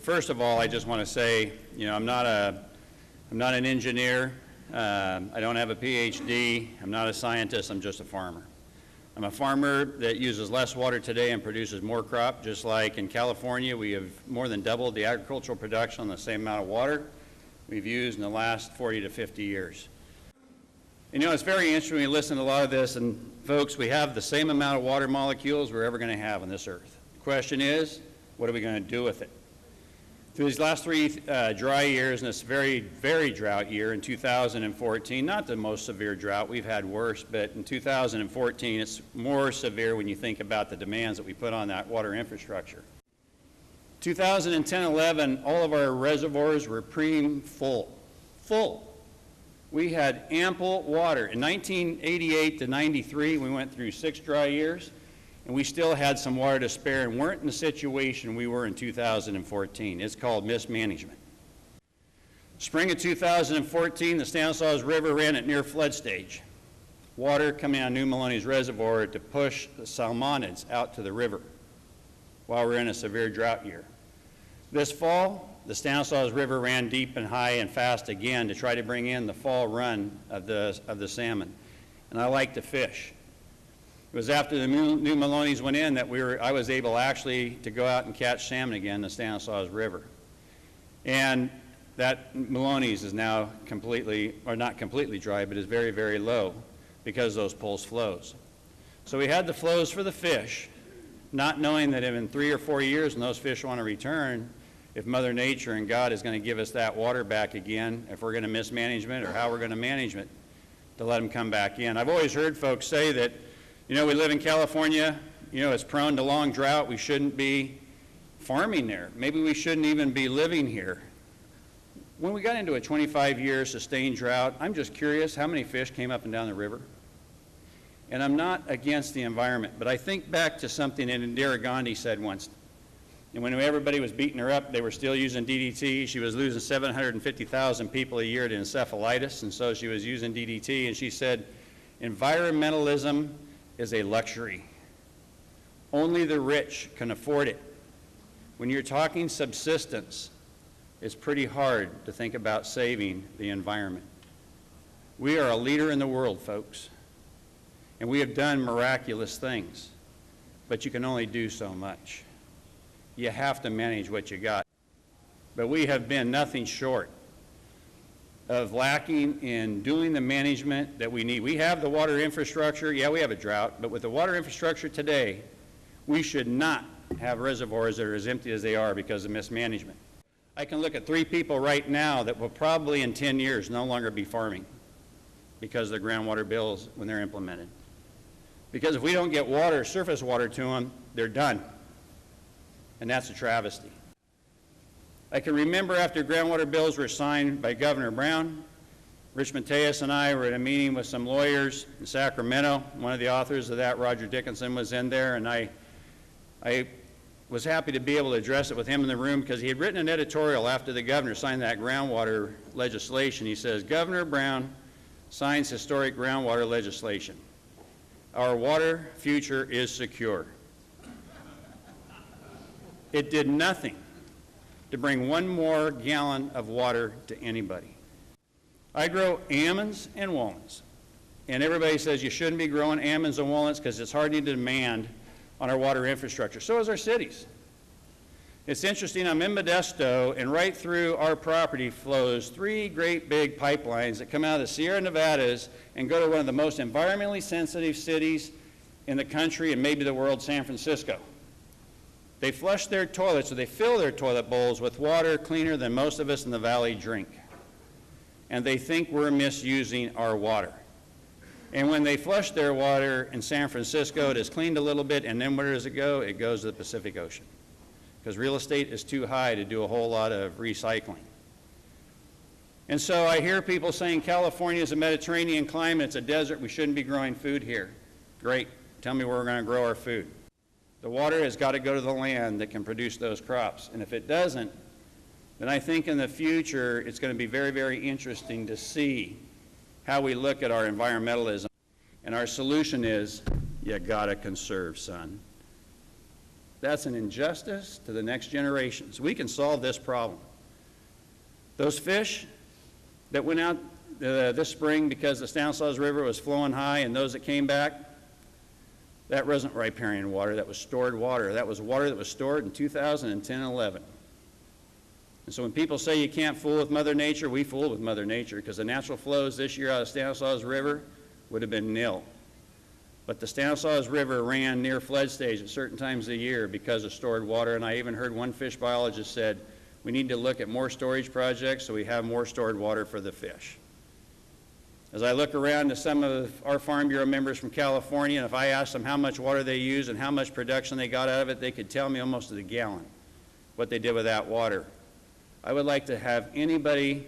First of all, I just want to say, you know, I'm not an engineer. I don't have a PhD. I'm not a scientist. I'm just a farmer. I'm a farmer that uses less water today and produces more crop, just like in California we have more than doubled the agricultural production on the same amount of water we've used in the last 40 to 50 years. You know, it's very interesting when you listen to a lot of this, and folks, we have the same amount of water molecules we're ever going to have on this earth. The question is, what are we going to do with it? Through these last three dry years and this very, very drought year in 2014, not the most severe drought, we've had worse, but in 2014 it's more severe when you think about the demands that we put on that water infrastructure. 2010-11, all of our reservoirs were full. We had ample water. In 1988 to 93, we went through 6 dry years, and we still had some water to spare and weren't in the situation we were in 2014. It's called mismanagement. Spring of 2014, the Stanislaus River ran at near flood stage. Water coming out of New Maloney's reservoir to push the salmonids out to the river while we're in a severe drought year. This fall, the Stanislaus River ran deep and high and fast again to try to bring in the fall run of the salmon. And I like to fish. It was after the New Maloney's went in that I was able actually to go out and catch salmon again in the Stanislaus River. And that Maloney's is now completely, or not completely dry, but is very, very low because of those pulse flows. So we had the flows for the fish, not knowing that in 3 or 4 years when those fish want to return, if Mother Nature and God is going to give us that water back again, if we're going to mismanagement or how we're going to manage it, to let them come back in. I've always heard folks say that, you know, we live in California, you know, it's prone to long drought, we shouldn't be farming there. Maybe we shouldn't even be living here. When we got into a 25-year sustained drought, I'm just curious how many fish came up and down the river. And I'm not against the environment, but I think back to something that Indira Gandhi said once. And when everybody was beating her up, they were still using DDT. She was losing 750,000 people a year to encephalitis, and so she was using DDT, and she said, environmentalism is a luxury. Only the rich can afford it. When you're talking subsistence, it's pretty hard to think about saving the environment. We are a leader in the world, folks, and we have done miraculous things, but you can only do so much. You have to manage what you got. But we have been nothing short of lacking in doing the management that we need. We have the water infrastructure. Yeah, we have a drought, but with the water infrastructure today, we should not have reservoirs that are as empty as they are because of mismanagement. I can look at 3 people right now that will probably in 10 years no longer be farming because of the groundwater bills when they're implemented. Because if we don't get water, surface water to them, they're done. And that's a travesty. I can remember after groundwater bills were signed by Governor Brown, Rich Mateus and I were at a meeting with some lawyers in Sacramento. One of the authors of that, Roger Dickinson, was in there, and I was happy to be able to address it with him in the room because he had written an editorial after the governor signed that groundwater legislation. He says, Governor Brown signs historic groundwater legislation. Our water future is secure. It did nothing to bring 1 more gallon of water to anybody. I grow almonds and walnuts, and everybody says you shouldn't be growing almonds and walnuts because it's hard to demand on our water infrastructure. So is our cities. It's interesting, I'm in Modesto, and right through our property flows 3 great big pipelines that come out of the Sierra Nevadas and go to one of the most environmentally sensitive cities in the country and maybe the world, San Francisco. They flush their toilets, or they fill their toilet bowls with water cleaner than most of us in the valley drink. And they think we're misusing our water. And when they flush their water in San Francisco, it is cleaned a little bit, and then where does it go? It goes to the Pacific Ocean. Because real estate is too high to do a whole lot of recycling. And so I hear people saying California is a Mediterranean climate, it's a desert, we shouldn't be growing food here. Great, tell me where we're going to grow our food. The water has got to go to the land that can produce those crops. And if it doesn't, then I think in the future it's going to be very, very interesting to see how we look at our environmentalism. And our solution is, you got to conserve, son. That's an injustice to the next generations. We can solve this problem. Those fish that went out this spring because the Stanislaus River was flowing high, and those that came back, that wasn't riparian water, that was stored water. That was water that was stored in 2010 and 11. And so when people say you can't fool with Mother Nature, we fool with Mother Nature, because the natural flows this year out of Stanislaus River would have been nil. But the Stanislaus River ran near flood stage at certain times of the year because of stored water, and I even heard one fish biologist said, we need to look at more storage projects so we have more stored water for the fish. As I look around to some of our Farm Bureau members from California, and if I asked them how much water they use and how much production they got out of it, they could tell me almost to the gallon what they did with that water. I would like to have anybody,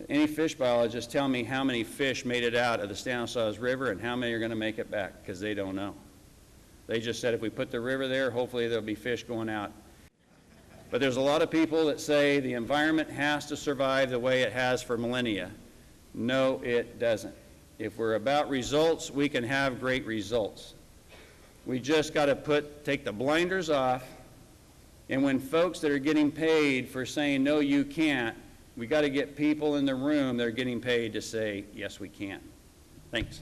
any fish biologist, tell me how many fish made it out of the Stanislaus River and how many are going to make it back, because they don't know. They just said if we put the river there, hopefully there'll be fish going out. But there's a lot of people that say the environment has to survive the way it has for millennia. No, it doesn't. If we're about results, we can have great results. We just got to take the blinders off, and when folks that are getting paid for saying, no, you can't, we got to get people in the room that are getting paid to say, yes, we can. Thanks.